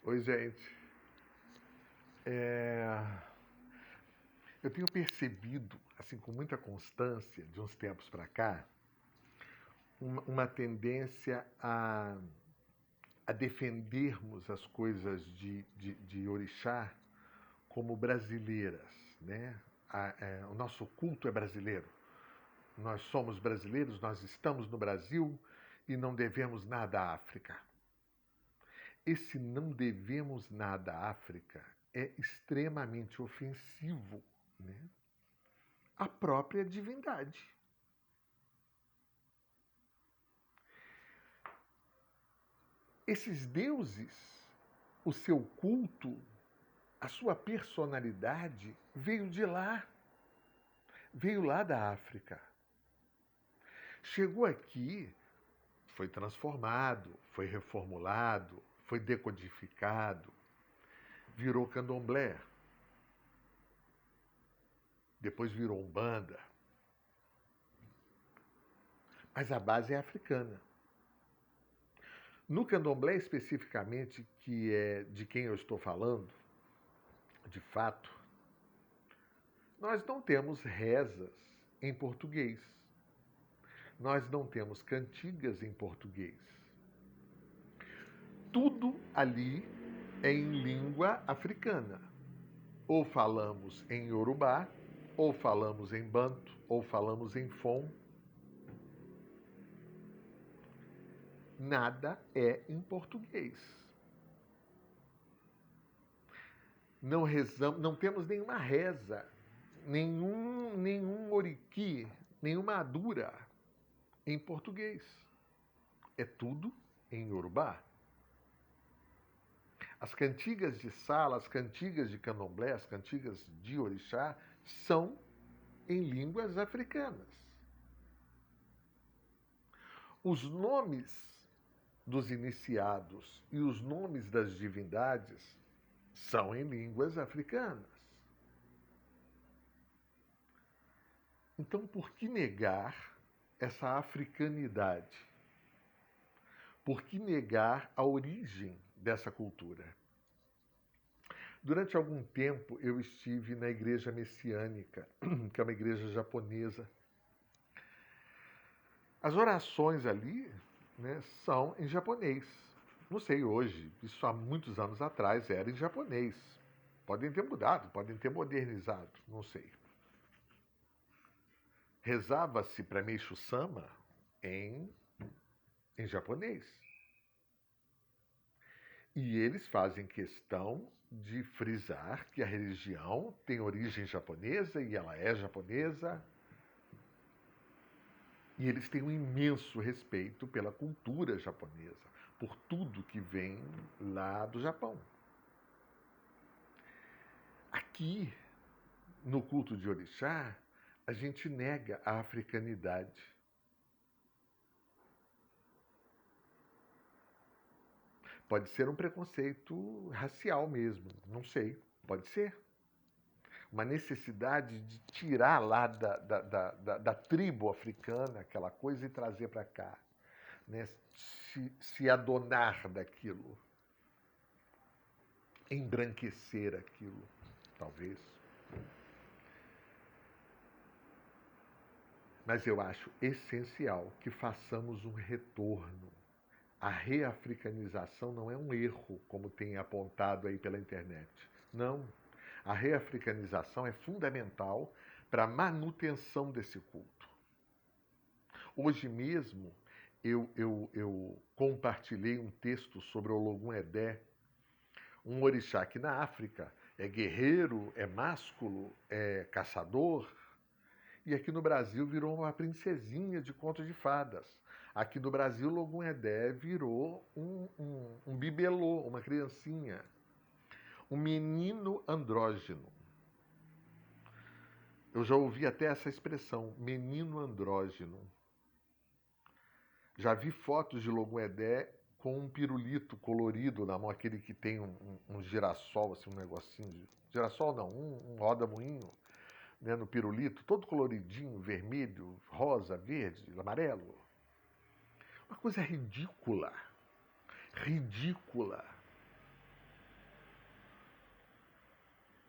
Oi, gente. É, Eu tenho percebido, assim, com muita constância, de uns tempos para cá, uma tendência a defendermos as coisas de orixá como brasileiras, né? O nosso culto é brasileiro. Nós somos brasileiros, nós estamos no Brasil e não devemos nada à África. Esse não devemos nada à África é extremamente ofensivo, né? A própria divindade. Esses deuses, o seu culto, a sua personalidade veio de lá, veio lá da África. Chegou aqui, foi transformado, foi reformulado, foi decodificado, virou candomblé, depois virou umbanda, mas a base é africana. No candomblé especificamente, que é de quem eu estou falando, de fato, nós não temos rezas em português. Nós não temos cantigas em português. Tudo ali é em língua africana. Ou falamos em Yorubá, ou falamos em Banto, ou falamos em Fon. Nada é em português. Não rezamos, não temos nenhuma reza, nenhum oriqui, nenhuma adura em português. É tudo em Yorubá. As cantigas de sala, as cantigas de candomblé, as cantigas de orixá são em línguas africanas. Os nomes dos iniciados e os nomes das divindades são em línguas africanas. Então, por que negar essa africanidade? Por que negar a origem dessa cultura? Durante algum tempo eu estive na igreja messiânica, que é uma igreja japonesa. As orações ali, né, são em japonês. Não sei hoje, isso há muitos anos atrás era em japonês. Podem ter mudado, podem ter modernizado, não sei. Rezava-se para Meishu Sama em japonês. E eles fazem questão de frisar que a religião tem origem japonesa e ela é japonesa. E eles têm um imenso respeito pela cultura japonesa, por tudo que vem lá do Japão. Aqui, no culto de orixá, a gente nega a africanidade. Pode ser um preconceito racial mesmo, não sei, pode ser. Uma necessidade de tirar lá da tribo africana aquela coisa e trazer para cá. Né? Se adonar daquilo, embranquecer aquilo, talvez. Mas eu acho essencial que façamos um retorno. A reafricanização não é um erro, como tem apontado aí pela internet. Não. A reafricanização é fundamental para a manutenção desse culto. Hoje mesmo, eu compartilhei um texto sobre o Ologun Edé, um orixá que na África é guerreiro, é másculo, é caçador. E aqui no Brasil virou uma princesinha de conto de fadas. Aqui no Brasil, Logun Edé virou um bibelô, uma criancinha. Um menino andrógeno. Eu já ouvi até essa expressão, menino andrógeno. Já vi fotos de Logun Edé com um pirulito colorido na mão, aquele que tem um girassol, assim, um negocinho de... Girassol não, um roda-moinho, né, no pirulito, todo coloridinho, vermelho, rosa, verde, amarelo. Uma coisa ridícula. Ridícula.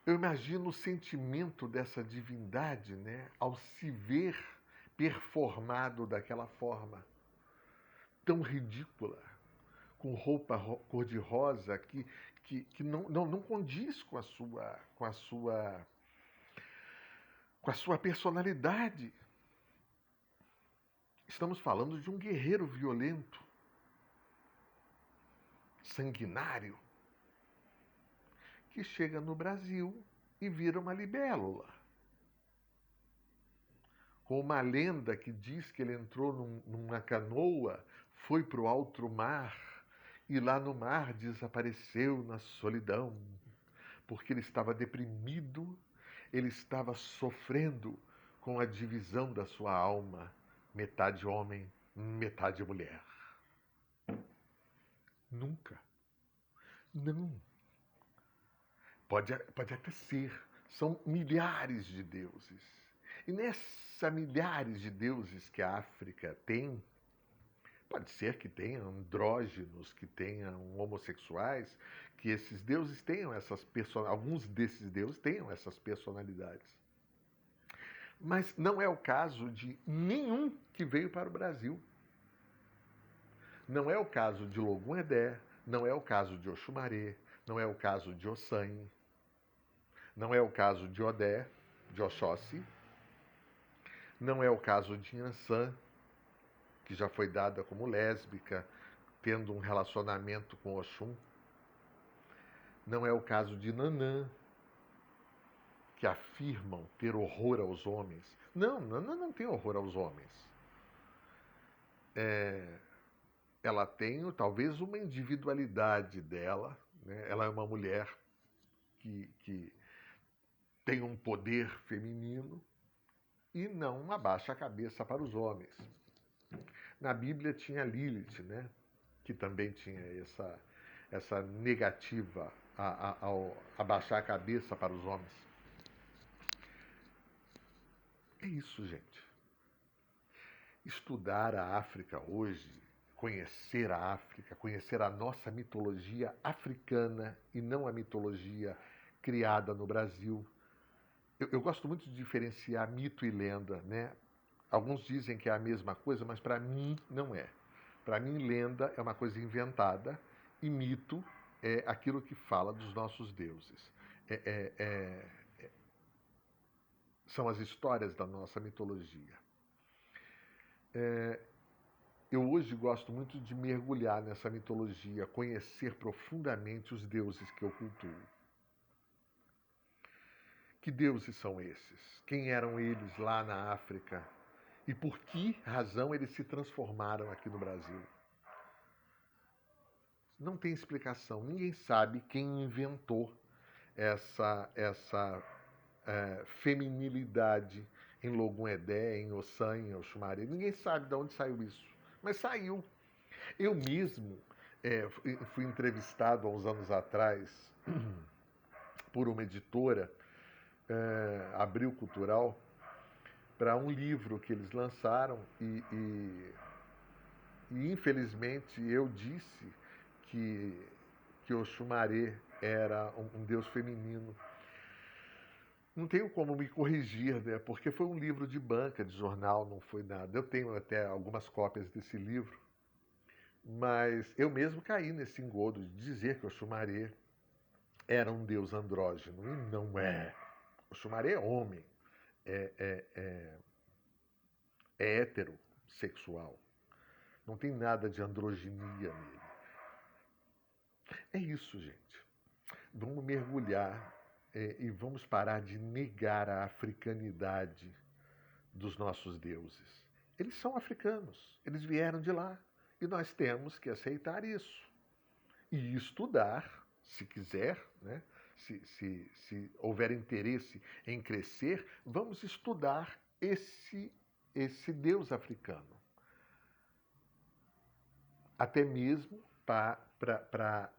Eu imagino o sentimento dessa divindade, né, ao se ver performado daquela forma tão ridícula, com roupa cor-de-rosa que não condiz com a sua personalidade. Estamos falando de um guerreiro violento, sanguinário, que chega no Brasil e vira uma libélula. Com uma lenda que diz que ele entrou numa canoa, foi para o alto mar e lá no mar desapareceu na solidão, porque ele estava deprimido, ele estava sofrendo com a divisão da sua alma, metade homem, metade mulher. Nunca. Não. Pode até ser. São milhares de deuses. E nessa milhares de deuses que a África tem, pode ser que tenha andrógenos, que tenham homossexuais, que esses deuses tenham essas personalidades, alguns desses deuses tenham essas personalidades. Mas não é o caso de nenhum que veio para o Brasil. Não é o caso de Logum Edé, não é o caso de Oxumaré, não é o caso de Ossanhe, não é o caso de Odé, de Oxóssi, não é o caso de Inhansã, que já foi dada como lésbica, tendo um relacionamento com Oxum. Não é o caso de Nanã, que afirmam ter horror aos homens. Não, Nanã não tem horror aos homens. Ela tem talvez uma individualidade dela, né? Ela é uma mulher que tem um poder feminino e não abaixa a cabeça para os homens. Na Bíblia tinha Lilith, né? Que também tinha essa negativa ao abaixar a cabeça para os homens. É isso, gente. Estudar a África hoje, conhecer a África, conhecer a nossa mitologia africana e não a mitologia criada no Brasil. Eu gosto muito de diferenciar mito e lenda, né? Alguns dizem que é a mesma coisa, mas para mim não é. Para mim, lenda é uma coisa inventada e mito é aquilo que fala dos nossos deuses. São as histórias da nossa mitologia. Eu hoje gosto muito de mergulhar nessa mitologia, conhecer profundamente os deuses que eu cultuo. Que deuses são esses? Quem eram eles lá na África? E por que razão eles se transformaram aqui no Brasil? Não tem explicação. Ninguém sabe quem inventou essa feminilidade em Logum Edé, em Ossanhe, em Oxumaré. Ninguém sabe de onde saiu isso. Mas saiu. Eu mesmo fui entrevistado há uns anos atrás por uma editora, Abril Cultural, para um livro que eles lançaram e infelizmente eu disse que Oxumaré era um deus feminino. Não tenho como me corrigir, né? Porque foi um livro de banca, de jornal, não foi nada. Eu tenho até algumas cópias desse livro, mas eu mesmo caí nesse engodo de dizer que Oxumaré era um deus andrógeno, e não é. Oxumaré é homem, é heterossexual. Não tem nada de androginia nele. É isso, gente. Vamos mergulhar e vamos parar de negar a africanidade dos nossos deuses. Eles são africanos, eles vieram de lá e nós temos que aceitar isso e estudar, se quiser, né? Se houver interesse em crescer, vamos estudar esse Deus africano. Até mesmo para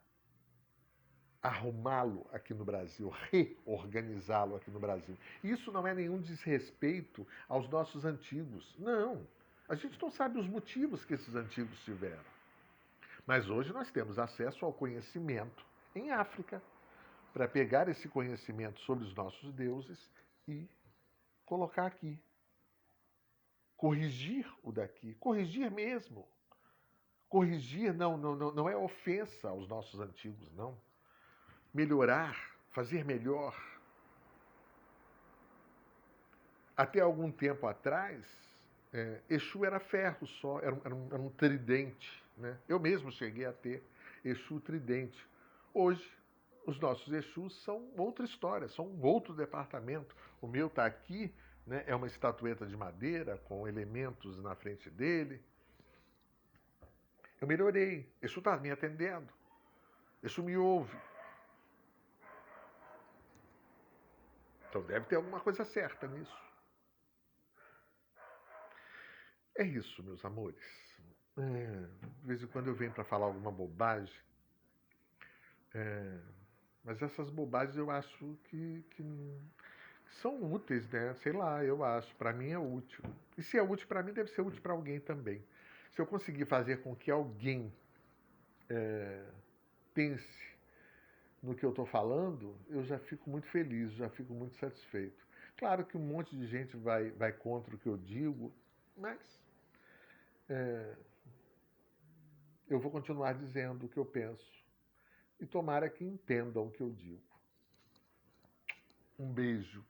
arrumá-lo aqui no Brasil, reorganizá-lo aqui no Brasil. Isso não é nenhum desrespeito aos nossos antigos. Não. A gente não sabe os motivos que esses antigos tiveram. Mas hoje nós temos acesso ao conhecimento em África. para pegar esse conhecimento sobre os nossos deuses e colocar aqui. Corrigir o daqui, corrigir mesmo. Corrigir não é ofensa aos nossos antigos, não. Melhorar, fazer melhor. Até algum tempo atrás, Exu era ferro só, era um tridente. Né? Eu mesmo cheguei a ter Exu tridente. Hoje, os nossos Exus são outra história, são um outro departamento. O meu está aqui, né? É uma estatueta de madeira com elementos na frente dele. Eu melhorei. Exu está me atendendo. Exu me ouve. Então deve ter alguma coisa certa nisso. É isso, meus amores. De vez em quando eu venho para falar alguma bobagem, mas essas bobagens eu acho que são úteis, né? Sei lá, eu acho. Para mim é útil. E se é útil para mim, deve ser útil para alguém também. Se eu conseguir fazer com que alguém pense no que eu estou falando, eu já fico muito feliz, já fico muito satisfeito. Claro que um monte de gente vai contra o que eu digo, mas eu vou continuar dizendo o que eu penso. E tomara que entendam o que eu digo. Um beijo.